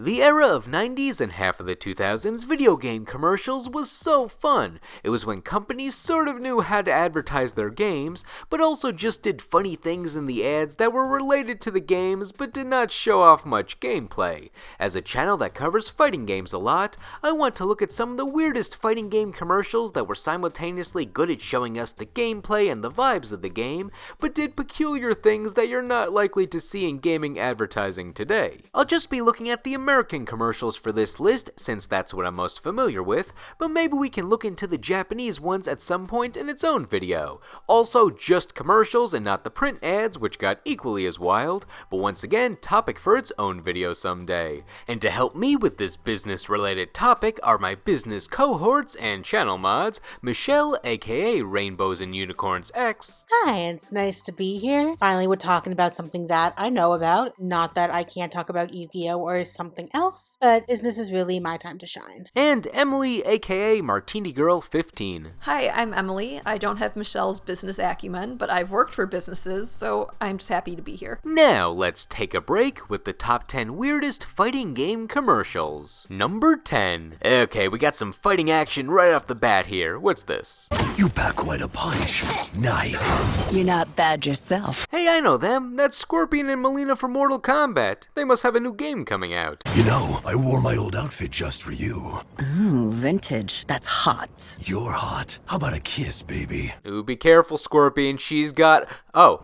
The era of 90s and half of the 2000s video game commercials was so fun. It was when companies sort of knew how to advertise their games, but also just did funny things in the ads that were related to the games but did not show off much gameplay. As a channel that covers fighting games a lot, I want to look at some of the weirdest fighting game commercials that were simultaneously good at showing us the gameplay and the vibes of the game, but did peculiar things that you're not likely to see in gaming advertising today. I'll just be looking at the American commercials for this list since that's what I'm most familiar with, but maybe we can look into the Japanese ones at some point in its own video. Also, just commercials and not the print ads, which got equally as wild, but once again, topic for its own video someday. And to help me with this business-related topic are my business cohorts and channel mods, Michelle, aka rainbowsandunicornsx. Hi, it's nice to be here. Finally, we're talking about something that I know about. Not that I can't talk about Yu-Gi-Oh! Or something else, but business is really my time to shine. And Emily, aka Martini Girl 15. Hi, I'm Emily. I don't have Michelle's business acumen, but I've worked for businesses, so I'm just happy to be here. Now, let's take a break with the top 10 weirdest fighting game commercials. Number 10. Okay, we got some fighting action right off the bat here. What's this? You pack quite a punch. Nice. You're not bad yourself. Hey, I know them. That's Scorpion and Melina from Mortal Kombat. They must have a new game coming out. You know, I wore my old outfit just for you. Ooh, vintage. That's hot. You're hot. How about a kiss, baby? Ooh, be careful, Scorpion. She's got... Oh.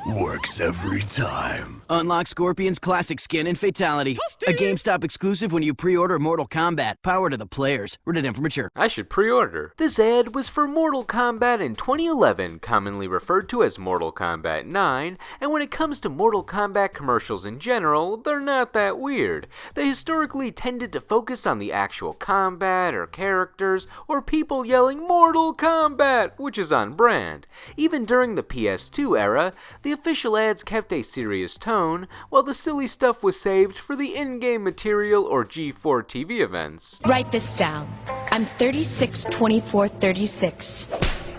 Works every time. Unlock Scorpion's classic skin and fatality. A GameStop exclusive when you pre-order Mortal Kombat. Power to the players. Rated M for mature. I should pre-order. This ad was for Mortal Kombat in 2011, commonly referred to as Mortal Kombat 9, and when it comes to Mortal Kombat commercials in general, they're not that weird. They historically tended to focus on the actual combat or characters, or people yelling Mortal Kombat, which is on brand. Even during the PS2 era, the official ads kept a serious tone, while the silly stuff was saved for the in-game material or G4 TV events. Write this down. I'm 362436.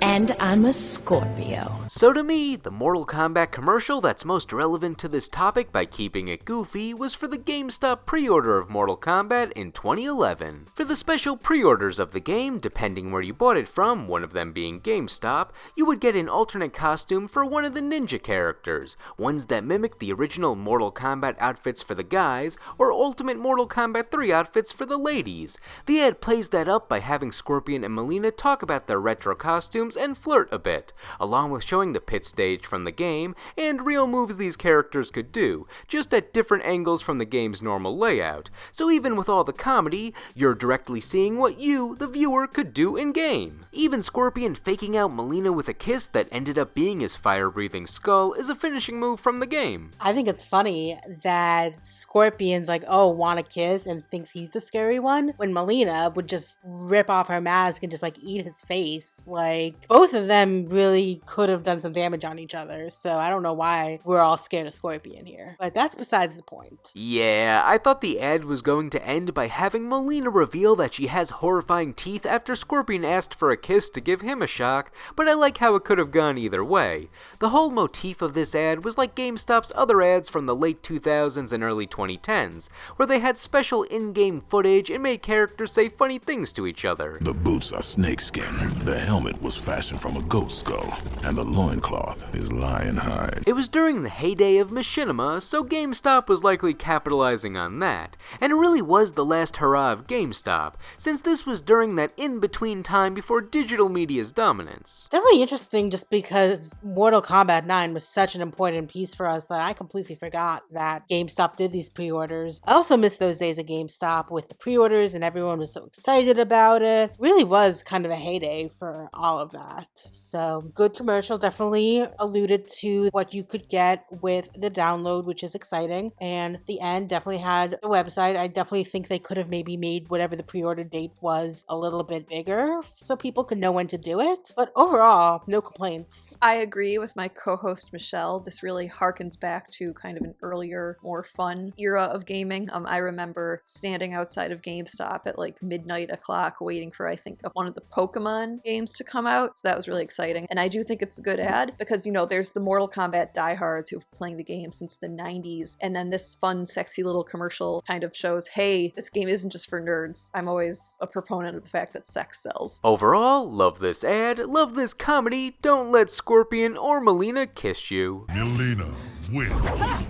And I'm a Scorpio. So to me, the Mortal Kombat commercial that's most relevant to this topic by keeping it goofy was for the GameStop pre-order of Mortal Kombat in 2011. For the special pre-orders of the game, depending where you bought it from, one of them being GameStop, you would get an alternate costume for one of the ninja characters, ones that mimic the original Mortal Kombat outfits for the guys, or Ultimate Mortal Kombat 3 outfits for the ladies. The ad plays that up by having Scorpion and Melina talk about their retro costumes and flirt a bit, along with showing the pit stage from the game and real moves these characters could do, just at different angles from the game's normal layout. So even with all the comedy, you're directly seeing what you, the viewer, could do in-game. Even Scorpion faking out Melina with a kiss that ended up being his fire-breathing skull is a finishing move from the game. I think it's funny that Scorpion's like, oh, want a kiss, and thinks he's the scary one, when Melina would just rip off her mask and just like eat his face. Like, both of them really could have done some damage on each other, so I don't know why we're all scared of Scorpion here. But that's besides the point. Yeah, I thought the ad was going to end by having Melina reveal that she has horrifying teeth after Scorpion asked for a kiss to give him a shock, but I like how it could have gone either way. The whole motif of this ad was like GameStop's other ads from the late 2000s and early 2010s, where they had special in-game footage and made characters say funny things to each other. The boots are snakeskin, the helmet was fashioned from a ghost skull, and the loincloth is lion hide. It was during the heyday of machinima, so GameStop was likely capitalizing on that, and it really was the last hurrah of GameStop, since this was during that in-between time before digital media's dominance. Definitely interesting just because Mortal Kombat 9 was such an important piece for us that I completely forgot that GameStop did these pre-orders. I also miss those days at GameStop with the pre-orders and everyone was so excited about it. Really was kind of a heyday for all of that. So good commercial, definitely alluded to what you could get with the download, which is exciting. And the end definitely had a website. I definitely think they could have maybe made whatever the pre-order date was a little bit bigger so people could know when to do it. But overall, no complaints. I agree with my co-host Michelle. This really harkens back to kind of an earlier, more fun era of gaming. I remember standing outside of GameStop at like midnight o'clock waiting for, I think, one of the Pokemon games to come out. out. So that was really exciting. And I do think it's a good ad because, you know, there's the Mortal Kombat diehards who've been playing the game since the 90s. And then this fun, sexy little commercial kind of shows, hey, this game isn't just for nerds. I'm always a proponent of the fact that sex sells. Overall, love this ad, love this comedy, don't let Scorpion or Melina kiss you. Melina wins.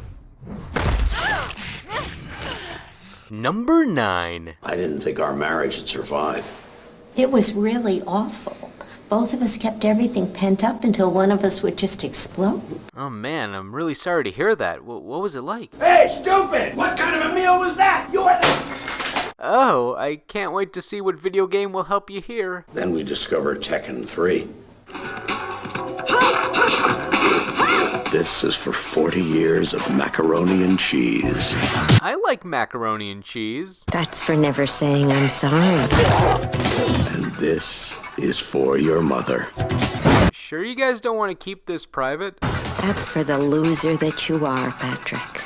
Number 9. I didn't think our marriage would survive. It was really awful. Both of us kept everything pent up until one of us would just explode. Oh man, I'm really sorry to hear that. What was it like? Hey, stupid! What kind of a meal was that? You were... Oh, I can't wait to see what video game will help you here. Then we discovered Tekken 3. This is for 40 years of macaroni and cheese. I like macaroni and cheese. That's for never saying I'm sorry. And this is for your mother. Sure you guys don't want to keep this private? That's for the loser that you are, Patrick.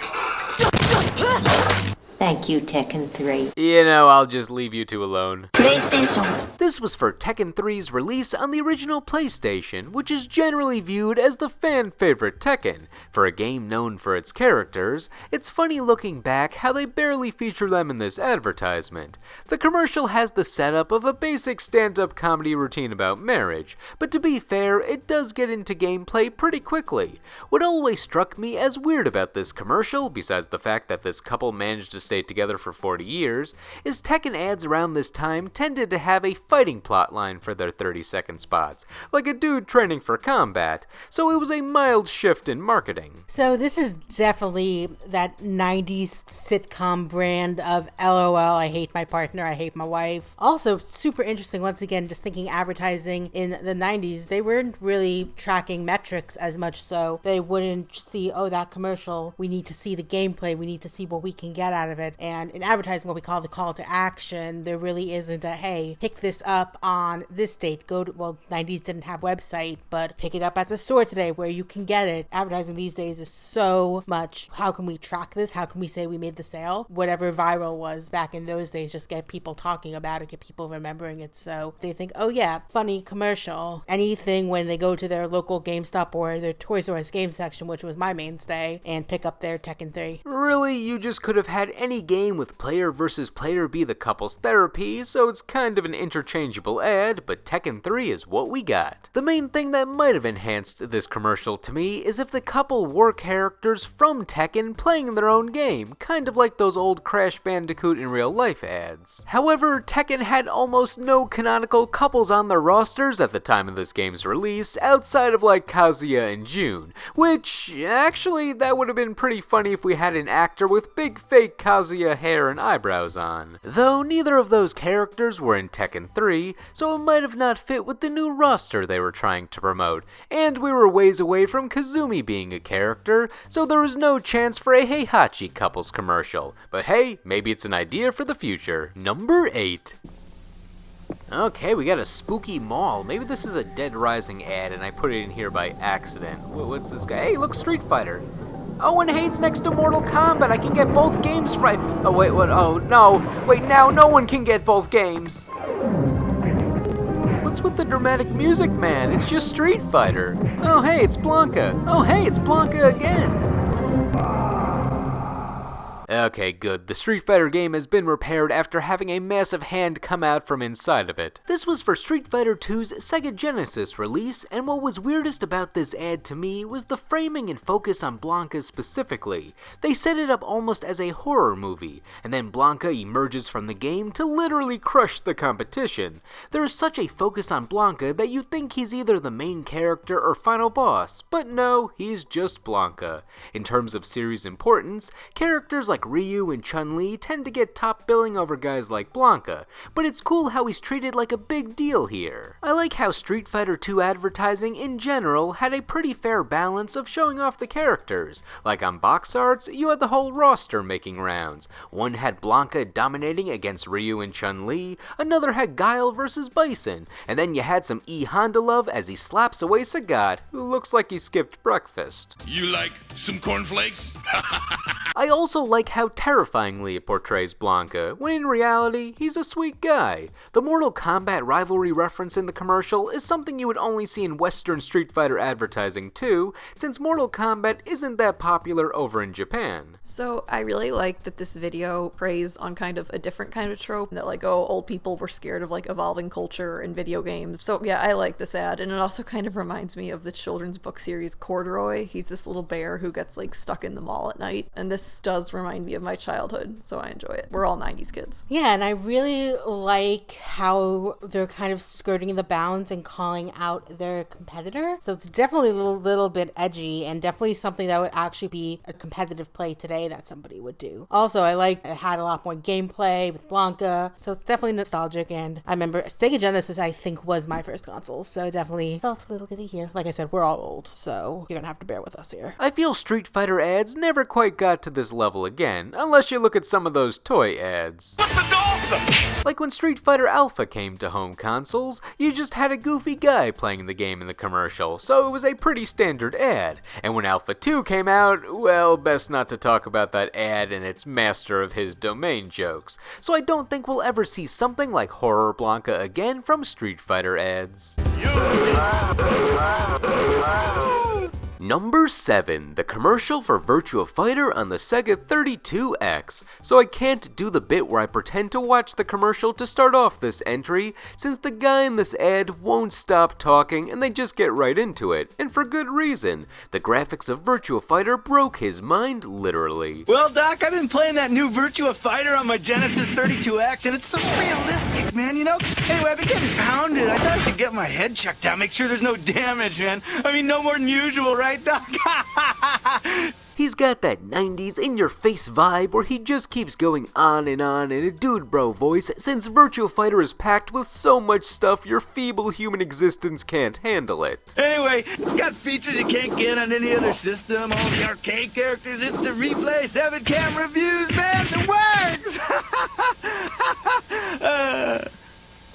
Thank you, Tekken 3. You know, I'll just leave you two alone. PlayStation. This was for Tekken 3's release on the original PlayStation, which is generally viewed as the fan-favorite Tekken. For a game known for its characters, it's funny looking back how they barely feature them in this advertisement. The commercial has the setup of a basic stand-up comedy routine about marriage, but to be fair, it does get into gameplay pretty quickly. What always struck me as weird about this commercial, besides the fact that this couple managed to stay together for 40 years, is Tekken ads around this time tended to have a fighting plotline for their 30-second spots, like a dude training for combat, so it was a mild shift in marketing. So this is definitely that 90s sitcom brand of LOL, I hate my partner, I hate my wife. Also super interesting, once again, just thinking advertising in the 90s, they weren't really tracking metrics as much, so they wouldn't see, oh, that commercial, we need to see the gameplay, we need to see what we can get out of it. And in advertising, what we call the call to action, there really isn't a, hey, pick this up on this date. Go to, well, 90s didn't have website, but pick it up at the store today where you can get it. Advertising these days is so much, how can we track this? How can we say we made the sale? Whatever viral was back in those days, just get people talking about it, get people remembering it. So they think, oh yeah, funny commercial. Anything when they go to their local GameStop or their Toys R Us game section, which was my mainstay, and pick up their Tekken 3. Really, you just could have had any game with player versus player be the couple's therapy, so it's kind of an interchangeable ad, but Tekken 3 is what we got. The main thing that might have enhanced this commercial to me is if the couple were characters from Tekken playing their own game, kind of like those old Crash Bandicoot in real life ads. However, Tekken had almost no canonical couples on their rosters at the time of this game's release, outside of like Kazuya and Jun, which, actually, that would have been pretty funny if we had an actor with big fake Kazuya hair and eyebrows on. Though neither of those characters were in Tekken 3, so it might have not fit with the new roster they were trying to promote, and we were ways away from Kazumi being a character, so there was no chance for a Heihachi couples commercial. But hey, maybe it's an idea for the future. Number 8. Okay, we got a spooky mall. Maybe this is a Dead Rising ad and I put it in here by accident. What's this guy? Hey, look, Street Fighter. Oh, and Hade's next to Mortal Kombat. I can get both games right. Oh, wait, what? Oh, no. Wait, now no one can get both games. What's with the dramatic music, man? It's just Street Fighter. Oh, hey, it's Blanca. Oh, hey, it's Blanca again. Okay, good. The Street Fighter game has been repaired after having a massive hand come out from inside of it. This was for Street Fighter 2's Sega Genesis release, and what was weirdest about this ad to me was the framing and focus on Blanca specifically. They set it up almost as a horror movie, and then Blanca emerges from the game to literally crush the competition. There is such a focus on Blanca that you think he's either the main character or final boss, but no, he's just Blanca. In terms of series importance, characters like Ryu and Chun-Li tend to get top billing over guys like Blanca, but it's cool how he's treated like a big deal here. I like how Street Fighter 2 advertising in general had a pretty fair balance of showing off the characters. Like on box arts, you had the whole roster making rounds. One had Blanca dominating against Ryu and Chun-Li, another had Guile versus Bison, and then you had some E Honda love as he slaps away Sagat, who looks like he skipped breakfast. You like some cornflakes? I also like how terrifyingly it portrays Blanca, when in reality, he's a sweet guy. The Mortal Kombat rivalry reference in the commercial is something you would only see in Western Street Fighter advertising too, since Mortal Kombat isn't that popular over in Japan. So I really like that this video preys on kind of a different kind of trope, that like, oh, old people were scared of like evolving culture in video games. So yeah, I like this ad, and it also kind of reminds me of the children's book series Corduroy. He's this little bear who gets like stuck in the mall at night, and this does remind me of my childhood, so I enjoy it. We're all 90s kids. Yeah, and I really like how they're kind of skirting the bounds and calling out their competitor. So it's definitely a little bit edgy, and definitely something that would actually be a competitive play today that somebody would do. Also, I like it had a lot more gameplay with Blanca, so it's definitely nostalgic. And I remember Sega Genesis, I think, was my first console, so definitely felt a little giddy here. Like I said, we're all old, so you're gonna have to bear with us here. I feel Street Fighter ads never quite got to this level again, unless you look at some of those toy ads. What's the awesome? Like when Street Fighter Alpha came to home consoles, you just had a goofy guy playing the game in the commercial, so it was a pretty standard ad. And when Alpha 2 came out, well, best not to talk about that ad and its master of his domain jokes. So I don't think we'll ever see something like Horror Blanca again from Street Fighter ads. Number 7, the commercial for Virtua Fighter on the Sega 32X. So I can't do the bit where I pretend to watch the commercial to start off this entry, since the guy in this ad won't stop talking and they just get right into it, and for good reason. The graphics of Virtua Fighter broke his mind literally. Well, Doc, I've been playing that new Virtua Fighter on my Genesis 32X, and it's so realistic, man, you know? Anyway, I've been getting pounded. I thought I should get my head checked out, make sure there's no damage, man. I mean, no more than usual, right, Doc? He's got that 90s in-your-face vibe where he just keeps going on in a dude bro voice, since Virtua Fighter is packed with so much stuff your feeble human existence can't handle it. Anyway, it's got features you can't get on any other system, all the arcade characters, instant replay, 7-camera views, man, it works!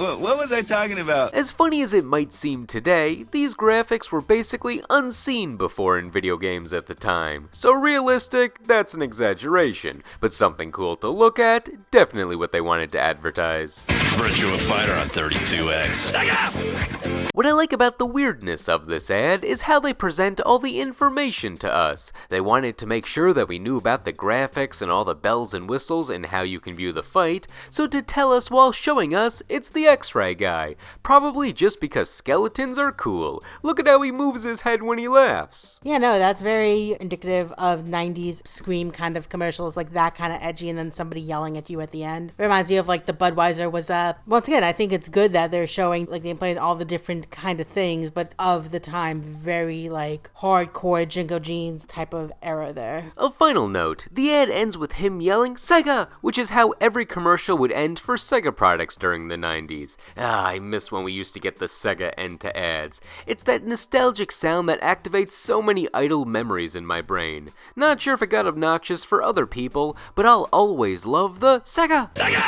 What was I talking about? As funny as it might seem today, these graphics were basically unseen before in video games at the time. So realistic, that's an exaggeration, but something cool to look at, definitely what they wanted to advertise. Virtua Fighter on 32X. What I like about the weirdness of this ad is how they present all the information to us. They wanted to make sure that we knew about the graphics and all the bells and whistles and how you can view the fight, so to tell us while showing us it's the X-Ray guy. Probably just because skeletons are cool. Look at how he moves his head when he laughs. Yeah, no, that's very indicative of 90s Scream kind of commercials, like that kind of edgy and then somebody yelling at you at the end. It reminds me of like the Budweiser was up. Once again, I think it's good that they're showing like they play all the different kind of things, but of the time, very like hardcore Jingo Jeans type of era there. A final note, the ad ends with him yelling Sega, which is how every commercial would end for Sega products during the 90s. I miss when we used to get the Sega end to ads. It's that nostalgic sound that activates so many idle memories in my brain. Not sure if it got obnoxious for other people, but I'll always love the Sega! Sega!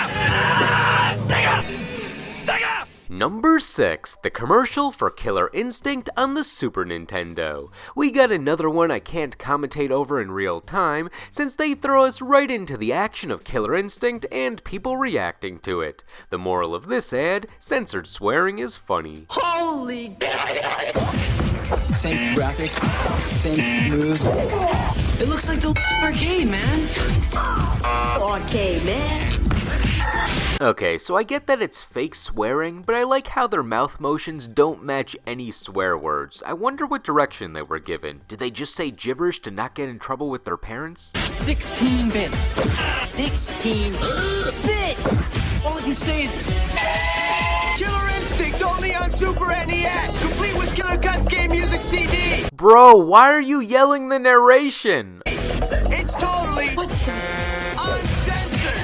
Sega! Sega! Number 6, the commercial for Killer Instinct on the Super Nintendo. We got another one I can't commentate over in real time, since they throw us right into the action of Killer Instinct and people reacting to it. The moral of this ad, censored swearing is funny. Holy... Same graphics, same moves. It looks like the arcade, man. Arcade, man. Okay, so I get that it's fake swearing, but I like how their mouth motions don't match any swear words. I wonder what direction they were given. Did they just say gibberish to not get in trouble with their parents? 16 bits. 16 bits! All I can say is... Killer Instinct, only on Super NES, complete with Killer Cuts Game Music CD! Bro, why are you yelling the narration? It's totally... uncensored!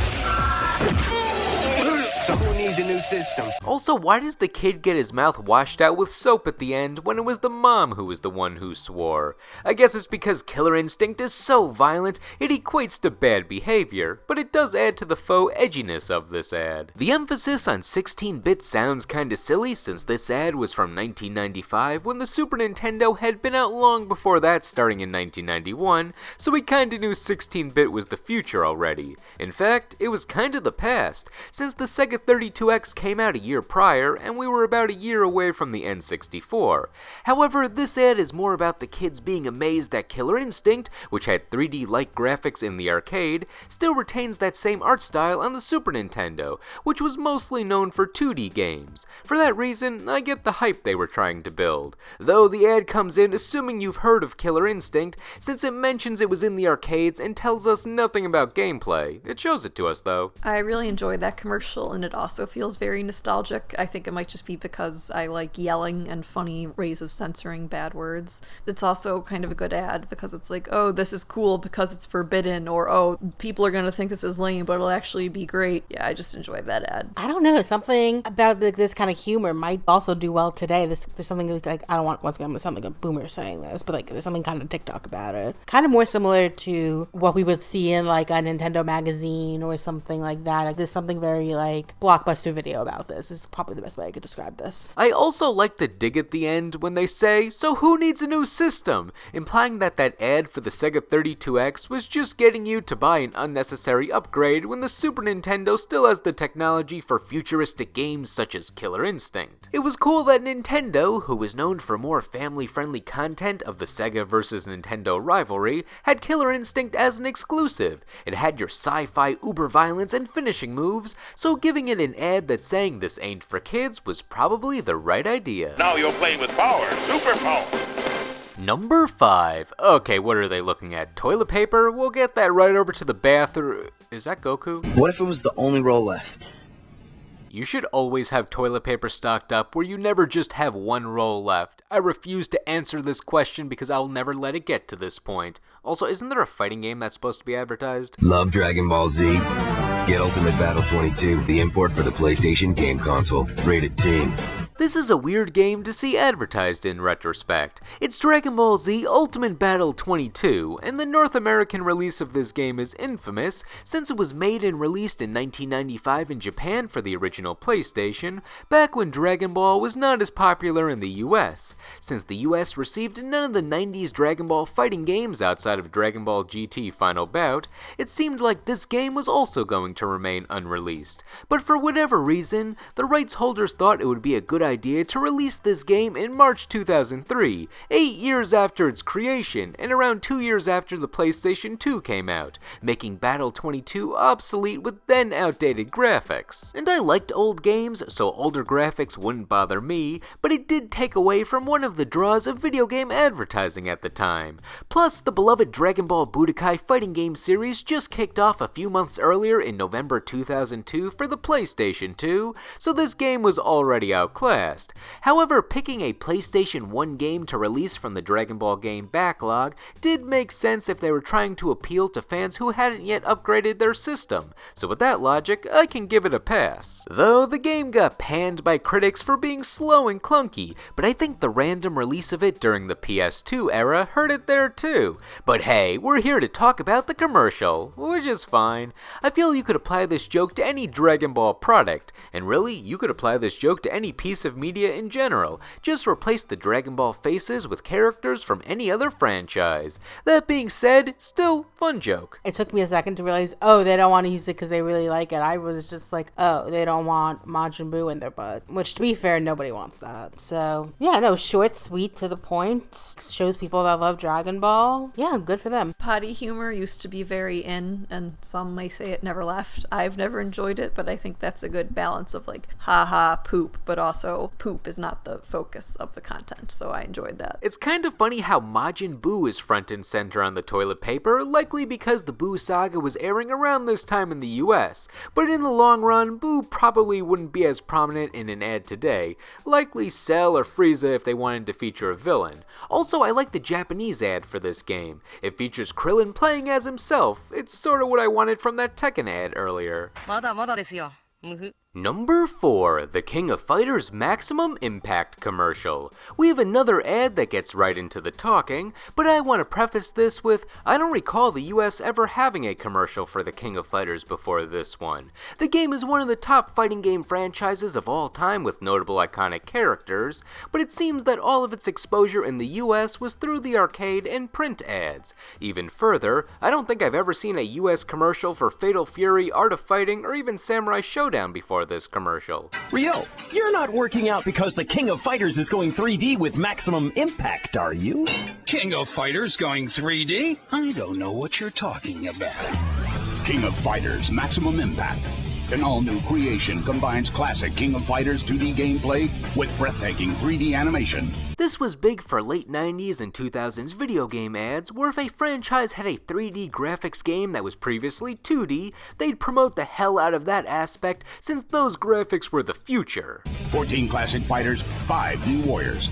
So who needs a new system. Also, why does the kid get his mouth washed out with soap at the end when it was the mom who was the one who swore? I guess it's because Killer Instinct is so violent it equates to bad behavior, but it does add to the faux edginess of this ad. The emphasis on 16-bit sounds kinda silly since this ad was from 1995 when the Super Nintendo had been out long before that, starting in 1991, so we kinda knew 16-bit was the future already. In fact, it was kinda the past, since the Sega 32X came out a year prior and we were about a year away from the N64. However, this ad is more about the kids being amazed that Killer Instinct, which had 3D-like graphics in the arcade, still retains that same art style on the Super Nintendo, which was mostly known for 2D games. For that reason, I get the hype they were trying to build. Though the ad comes in assuming you've heard of Killer Instinct, since it mentions it was in the arcades and tells us nothing about gameplay. It shows it to us though. I really enjoyed that commercial, and it also feels very nostalgic. I think it might just be because I like yelling and funny ways of censoring bad words. It's also kind of a good ad because it's like, oh, this is cool because it's forbidden, or oh, people are gonna think this is lame, but it'll actually be great. Yeah, I just enjoyed that ad. I don't know, something about this kind of humor might also do well today. There's something like, I don't want, once again, to sound like a boomer saying this, but like there's something kind of TikTok about it. Kind of more similar to what we would see in like a Nintendo magazine or something like that. Like there's something very like blockbuster video about this. Is probably the best way I could describe this. I also like the dig at the end when they say, so who needs a new system? Implying that ad for the Sega 32X was just getting you to buy an unnecessary upgrade when the Super Nintendo still has the technology for futuristic games such as Killer Instinct. It was cool that Nintendo, who was known for more family-friendly content of the Sega vs. Nintendo rivalry, had Killer Instinct as an exclusive. It had your sci-fi uber violence and finishing moves, so giving it an ad that's saying this ain't for kids was probably the right idea. Now you're playing with power, superpower. Number 5. Okay, what are they looking at? Toilet paper? We'll get that right over to the bathroom. Is that Goku? What if it was the only roll left? You should always have toilet paper stocked up where you never just have one roll left. I refuse to answer this question because I'll never let it get to this point. Also, isn't there a fighting game that's supposed to be advertised? Love Dragon Ball Z? Get Ultimate Battle 22, the import for the PlayStation game console. Rated teen. This is a weird game to see advertised in retrospect. It's Dragon Ball Z Ultimate Battle 22, and the North American release of this game is infamous since it was made and released in 1995 in Japan for the original PlayStation, back when Dragon Ball was not as popular in the US. Since the US received none of the 90s Dragon Ball fighting games outside of Dragon Ball GT Final Bout, it seemed like this game was also going to remain unreleased. But for whatever reason, the rights holders thought it would be a good idea to release this game in March 2003, 8 years after its creation and around 2 years after the PlayStation 2 came out, making Battle 22 obsolete with then outdated graphics. And I liked old games, so older graphics wouldn't bother me, but it did take away from one of the draws of video game advertising at the time. Plus, the beloved Dragon Ball Budokai fighting game series just kicked off a few months earlier in November 2002 for the PlayStation 2, so this game was already outclassed. However, picking a PlayStation 1 game to release from the Dragon Ball game backlog did make sense if they were trying to appeal to fans who hadn't yet upgraded their system, so with that logic, I can give it a pass. Though the game got panned by critics for being slow and clunky, but I think the random release of it during the PS2 era hurt it there too. But hey, we're here to talk about the commercial, which is fine. I feel you could apply this joke to any Dragon Ball product, and really, you could apply this joke to any piece of media in general. Just replace the Dragon Ball faces with characters from any other franchise. That being said, still fun joke. It took me a second to realize, oh, they don't want to use it because they really like it. I was just like, oh, they don't want Majin Buu in their butt. Which, to be fair, nobody wants that. So, yeah, no, short, sweet, to the point. Shows people that love Dragon Ball. Yeah, good for them. Potty humor used to be very in, and some may say it never left. I've never enjoyed it, but I think that's a good balance of like, haha, poop, but also poop is not the focus of the content, so I enjoyed that. It's kind of funny how Majin Buu is front and center on the toilet paper, likely because the Buu saga was airing around this time in the US, but in the long run, Buu probably wouldn't be as prominent in an ad today, likely Cell or Frieza if they wanted to feature a villain. Also, I like the Japanese ad for this game. It features Krillin playing as himself. It's sort of what I wanted from that Tekken ad earlier. Number 4, the King of Fighters Maximum Impact commercial. We have another ad that gets right into the talking, but I want to preface this with, I don't recall the US ever having a commercial for the King of Fighters before this one. The game is one of the top fighting game franchises of all time with notable iconic characters, but it seems that all of its exposure in the US was through the arcade and print ads. Even further, I don't think I've ever seen a US commercial for Fatal Fury, Art of Fighting, or even Samurai Showdown before this commercial. Ryo, you're not working out because the King of Fighters is going 3D with Maximum Impact, are you? King of Fighters going 3D? I don't know what you're talking about. King of Fighters Maximum Impact. An all-new creation combines classic King of Fighters 2D gameplay with breathtaking 3D animation. This was big for late 90s and 2000s video game ads, where if a franchise had a 3D graphics game that was previously 2D, they'd promote the hell out of that aspect since those graphics were the future. 14 classic fighters, 5 new warriors.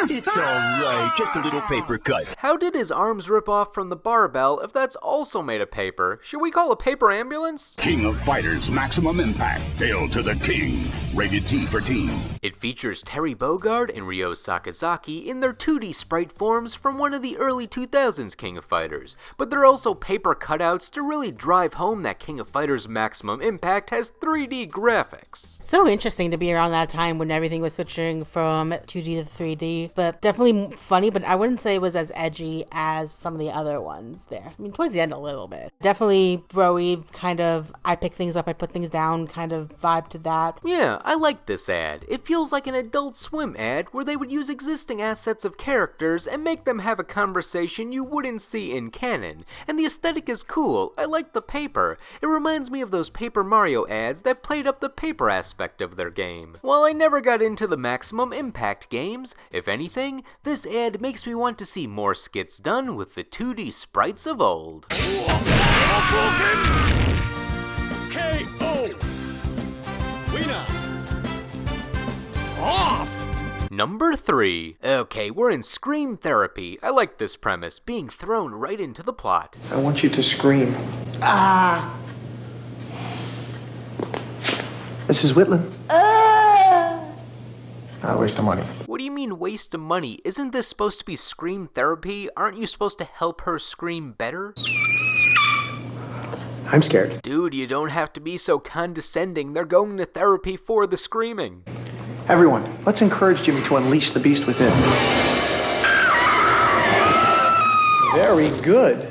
It's alright, just a little paper cut. How did his arms rip off from the barbell if that's also made of paper? Should we call a paper ambulance? King of Fighters Maximum Impact. Hail to the king. Rated T for teen. It features Terry Bogard and Ryo Sakazaki in their 2D sprite forms from one of the early 2000s King of Fighters, but they're also paper cutouts to really drive home that King of Fighters Maximum Impact has 3D graphics. So interesting to be around that time when everything was switching from 2D to 3D, but definitely funny, but I wouldn't say it was as edgy as some of the other ones there. I mean, towards the end a little bit. Definitely bro-y, kind of, I pick things up, I put things down kind of vibe to that. Yeah, I like this ad. It feels like an Adult Swim ad where they would use existing assets of characters and make them have a conversation you wouldn't see in canon. And the aesthetic is cool. I like the paper. It reminds me of those Paper Mario ads that played up the paper aspect of their game. While I never got into the Maximum Impact games, if anything, this ad makes me want to see more skits done with the 2D sprites of old. K.O. Winner. Off! Number 3. Okay, we're in Scream Therapy. I like this premise, being thrown right into the plot. I want you to scream. Ah! Mrs. Whitland? Not a waste of money. What do you mean waste of money? Isn't this supposed to be Scream Therapy? Aren't you supposed to help her scream better? I'm scared. Dude, you don't have to be so condescending. They're going to therapy for the screaming. Everyone, let's encourage Jimmy to unleash the beast within. Very good.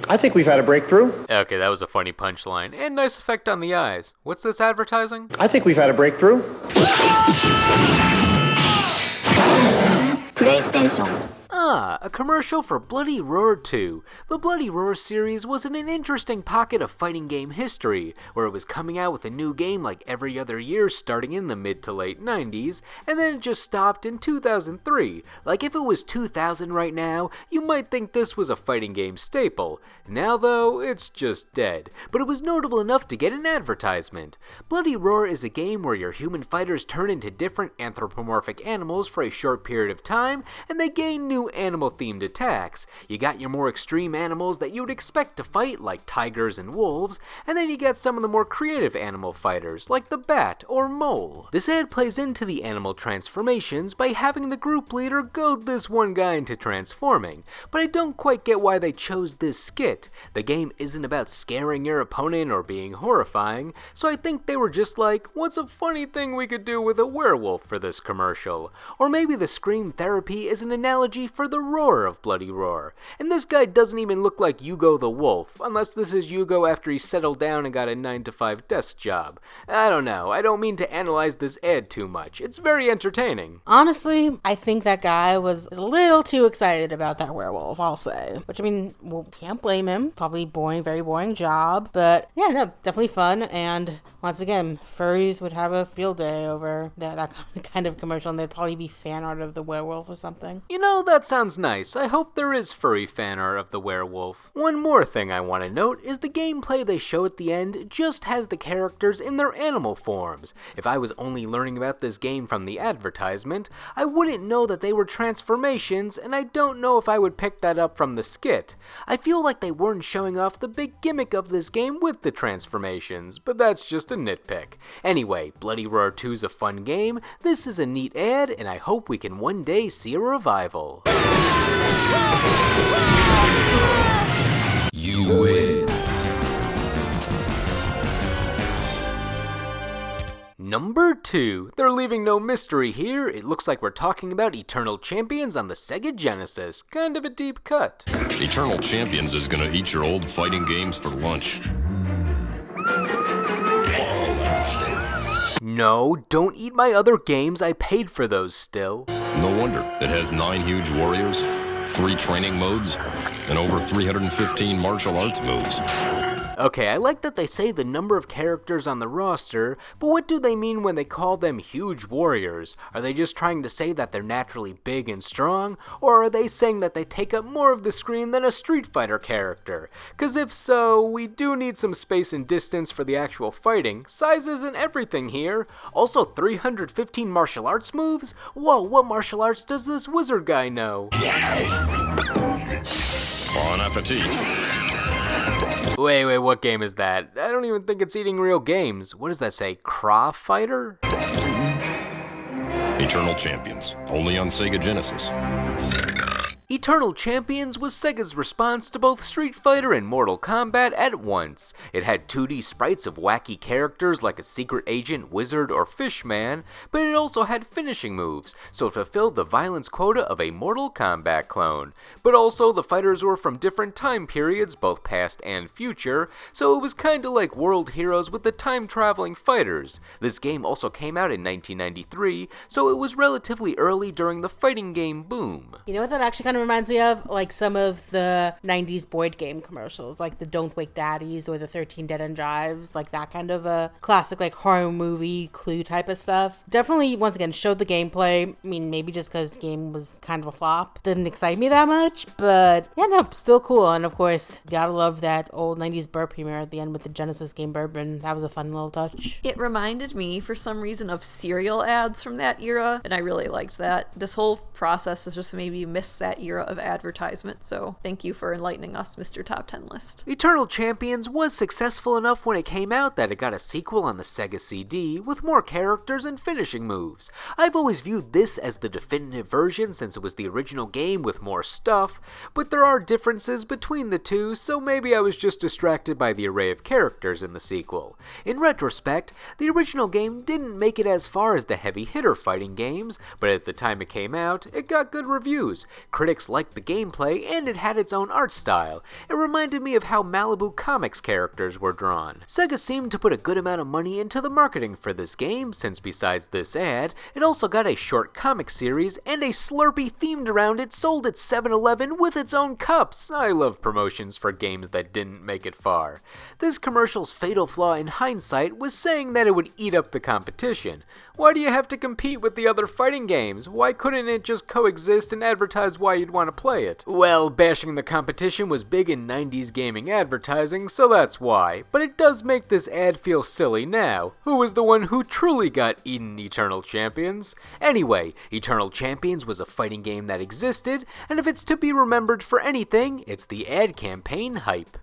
I think we've had a breakthrough. Okay, that was a funny punchline. And nice effect on the eyes. What's this advertising? I think we've had a breakthrough. PlayStation. Ah, a commercial for Bloody Roar 2. The Bloody Roar series was in an interesting pocket of fighting game history, where it was coming out with a new game like every other year starting in the mid to late 90s, and then it just stopped in 2003. Like if it was 2000 right now, you might think this was a fighting game staple. Now though, it's just dead. But it was notable enough to get an advertisement. Bloody Roar is a game where your human fighters turn into different anthropomorphic animals for a short period of time, and they gain new animal-themed attacks. You got your more extreme animals that you would expect to fight, like tigers and wolves, and then you get some of the more creative animal fighters, like the bat or mole. This ad plays into the animal transformations by having the group leader goad this one guy into transforming, but I don't quite get why they chose this skit. The game isn't about scaring your opponent or being horrifying, so I think they were just like, what's a funny thing we could do with a werewolf for this commercial? Or maybe the Scream Therapy is an analogy for the roar of Bloody Roar. And this guy doesn't even look like Yugo the Wolf, unless this is Yugo after he settled down and got a 9-to-5 desk job. I don't know, I don't mean to analyze this ad too much. It's very entertaining. Honestly, I think that guy was a little too excited about that werewolf, I'll say. Which, I mean, well, can't blame him. Probably boring, very boring job. But yeah, no, definitely fun. And once again, furries would have a field day over that kind of commercial, and there'd probably be fan art of the werewolf or something. You know, that sounds nice. I hope there is furry fan art of the werewolf. One more thing I want to note is the gameplay they show at the end just has the characters in their animal forms. If I was only learning about this game from the advertisement, I wouldn't know that they were transformations, and I don't know if I would pick that up from the skit. I feel like they weren't showing off the big gimmick of this game with the transformations, but that's just a nitpick. Anyway, Bloody Roar 2's a fun game, this is a neat ad, and I hope we can one day see a revival. You win. Number 2. They're leaving no mystery here. It looks like we're talking about Eternal Champions on the Sega Genesis. Kind of a deep cut. Eternal Champions is gonna eat your old fighting games for lunch. No, don't eat my other games. I paid for those still. No wonder. It has 9 huge warriors, 3 training modes, and over 315 martial arts moves. Okay, I like that they say the number of characters on the roster, but what do they mean when they call them huge warriors? Are they just trying to say that they're naturally big and strong, or are they saying that they take up more of the screen than a Street Fighter character? Cause if so, we do need some space and distance for the actual fighting. Size isn't everything here. Also 315 martial arts moves? Whoa, what martial arts does this wizard guy know? Bon appetit. Wait, what game is that? I don't even think it's eating real games. What does that say, Craw Fighter? Eternal Champions, only on Sega Genesis. Eternal Champions was Sega's response to both Street Fighter and Mortal Kombat at once. It had 2D sprites of wacky characters like a secret agent, wizard, or fishman, but it also had finishing moves, so it fulfilled the violence quota of a Mortal Kombat clone. But also, the fighters were from different time periods, both past and future, so it was kinda like World Heroes with the time-traveling fighters. This game also came out in 1993, so it was relatively early during the fighting game boom. You know what that actually kind of reminds me of? Like some of the 90s board game commercials, like the Don't Wake Daddies or the 13 Dead End Drives, like that kind of a classic like horror movie Clue type of stuff. Definitely, once again, showed the gameplay. I mean, maybe just because the game was kind of a flop. Didn't excite me that much, but yeah, no, still cool. And of course, gotta love that old 90s burp premiere at the end with the Genesis game bourbon. That was a fun little touch. It reminded me, for some reason, of cereal ads from that era, and I really liked that. This whole process has just made me miss that era of advertisement, so thank you for enlightening us, Mr. Top 10 List. Eternal Champions was successful enough when it came out that it got a sequel on the Sega CD with more characters and finishing moves. I've always viewed this as the definitive version since it was the original game with more stuff, but there are differences between the two, so maybe I was just distracted by the array of characters in the sequel. In retrospect, the original game didn't make it as far as the heavy hitter fighting games, but at the time it came out, it got good reviews. Critics liked the gameplay, and it had its own art style. It reminded me of how Malibu Comics characters were drawn. Sega seemed to put a good amount of money into the marketing for this game, since besides this ad, it also got a short comic series and a Slurpee themed around it sold at 7-Eleven with its own cups. I love promotions for games that didn't make it far. This commercial's fatal flaw in hindsight was saying that it would eat up the competition. Why do you have to compete with the other fighting games? Why couldn't it just coexist and advertise why you'd want to play it? Well, bashing the competition was big in 90s gaming advertising, so that's why. But it does make this ad feel silly now. Who was the one who truly got eaten Eternal Champions? Anyway, Eternal Champions was a fighting game that existed, and if it's to be remembered for anything, it's the ad campaign hype.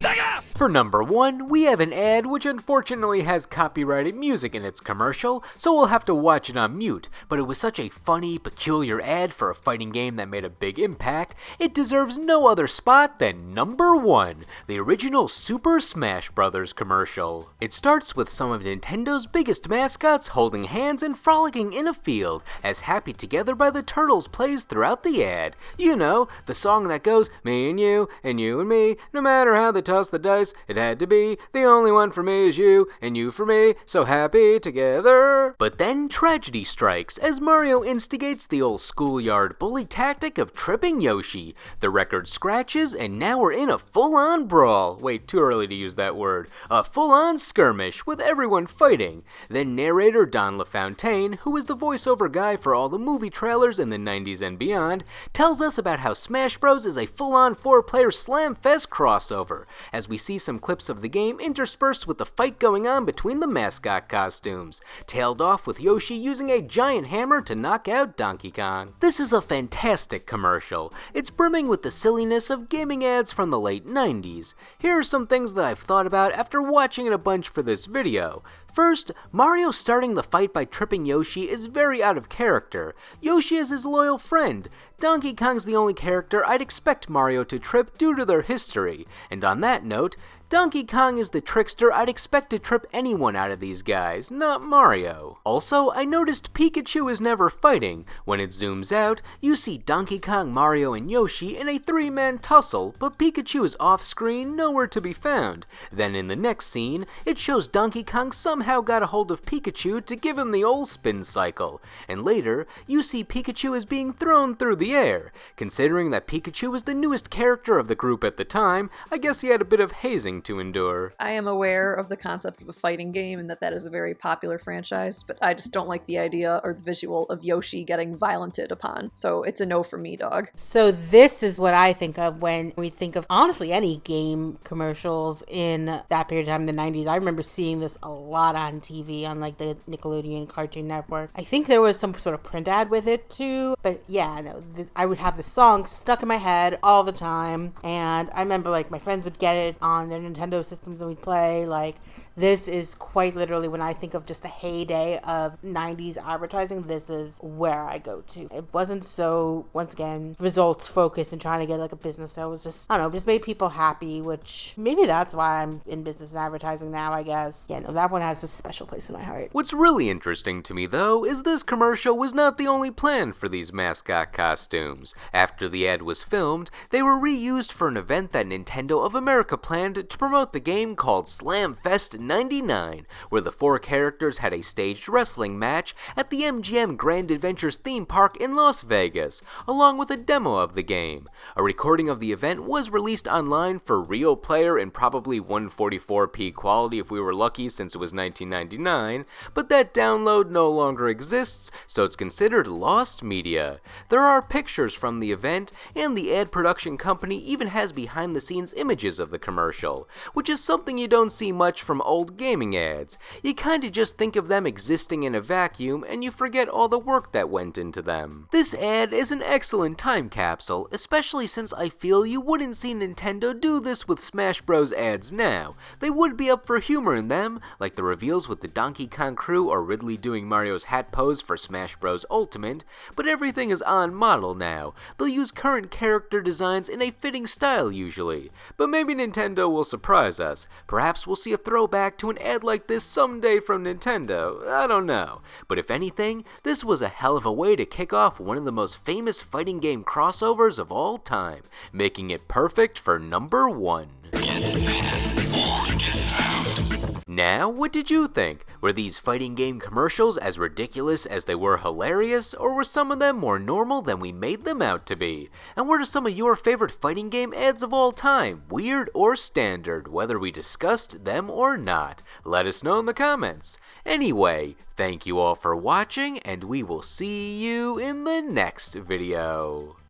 For number 1, we have an ad which unfortunately has copyrighted music in its commercial, so we'll have to watch it on mute, but it was such a funny, peculiar ad for a fighting game that made a big impact, it deserves no other spot than number 1, the original Super Smash Bros. Commercial. It starts with some of Nintendo's biggest mascots holding hands and frolicking in a field, as Happy Together by the Turtles plays throughout the ad. You know, the song that goes, me and you and me, no matter how they toss the dice, this, it had to be. The only one for me is you, and you for me, so happy together. But then tragedy strikes as Mario instigates the old schoolyard bully tactic of tripping Yoshi. The record scratches, and now we're in a full-on brawl. Wait, too early to use that word. A full-on skirmish with everyone fighting. Then narrator Don LaFontaine, who is the voiceover guy for all the movie trailers in the 90s and beyond, tells us about how Smash Bros. Is a full-on 4-player slam fest crossover, as we see some clips of the game interspersed with the fight going on between the mascot costumes, tailed off with Yoshi using a giant hammer to knock out Donkey Kong. This is a fantastic commercial. It's brimming with the silliness of gaming ads from the late 90s. Here are some things that I've thought about after watching it a bunch for this video. First, Mario starting the fight by tripping Yoshi is very out of character. Yoshi is his loyal friend. Donkey Kong's the only character I'd expect Mario to trip due to their history. And on that note, Donkey Kong is the trickster I'd expect to trip anyone out of these guys, not Mario. Also, I noticed Pikachu is never fighting. When it zooms out, you see Donkey Kong, Mario, and Yoshi in a 3-man tussle, but Pikachu is off-screen, nowhere to be found. Then in the next scene, it shows Donkey Kong somehow got a hold of Pikachu to give him the old spin cycle. And later, you see Pikachu is being thrown through the air. Considering that Pikachu was the newest character of the group at the time, I guess he had a bit of hazing to endure. I am aware of the concept of a fighting game and that is a very popular franchise, but I just don't like the idea or the visual of Yoshi getting violented upon. So it's a no for me, dog. So this is what I think of when we think of, honestly, any game commercials in that period of time, the 90s. I remember seeing this a lot on TV on like the Nickelodeon Cartoon Network. I think there was some sort of print ad with it too, but yeah, no, I would have the song stuck in my head all the time, and I remember like my friends would get it on their Nintendo systems and we'd play. Like, this is quite literally, when I think of just the heyday of 90s advertising, this is where I go to. It wasn't so, once again, results focused and trying to get like a business. So it was just, I don't know, just made people happy, which maybe that's why I'm in business and advertising now, I guess. Yeah, no, that one has a special place in my heart. What's really interesting to me, though, is this commercial was not the only plan for these mascot costumes. After the ad was filmed, they were reused for an event that Nintendo of America planned to promote the game called Slam Fest 99, where the 4 characters had a staged wrestling match at the MGM Grand Adventures theme park in Las Vegas, along with a demo of the game. A recording of the event was released online for real player in probably 144p quality if we were lucky, since it was 1999, but that download no longer exists, so it's considered lost media. There are pictures from the event, and the ad production company even has behind-the-scenes images of the commercial, which is something you don't see much from old gaming ads. You kinda just think of them existing in a vacuum, and you forget all the work that went into them. This ad is an excellent time capsule, especially since I feel you wouldn't see Nintendo do this with Smash Bros. Ads now. They would be up for humor in them, like the reveals with the Donkey Kong crew or Ridley doing Mario's hat pose for Smash Bros. Ultimate, but everything is on model now. They'll use current character designs in a fitting style usually, but maybe Nintendo will surprise us. Perhaps we'll see a throwback to an ad like this someday from Nintendo, I don't know. But if anything, this was a hell of a way to kick off one of the most famous fighting game crossovers of all time, making it perfect for number 1. Now, what did you think? Were these fighting game commercials as ridiculous as they were hilarious, or were some of them more normal than we made them out to be? And what are some of your favorite fighting game ads of all time, weird or standard, whether we discussed them or not? Let us know in the comments. Anyway, thank you all for watching, and we will see you in the next video.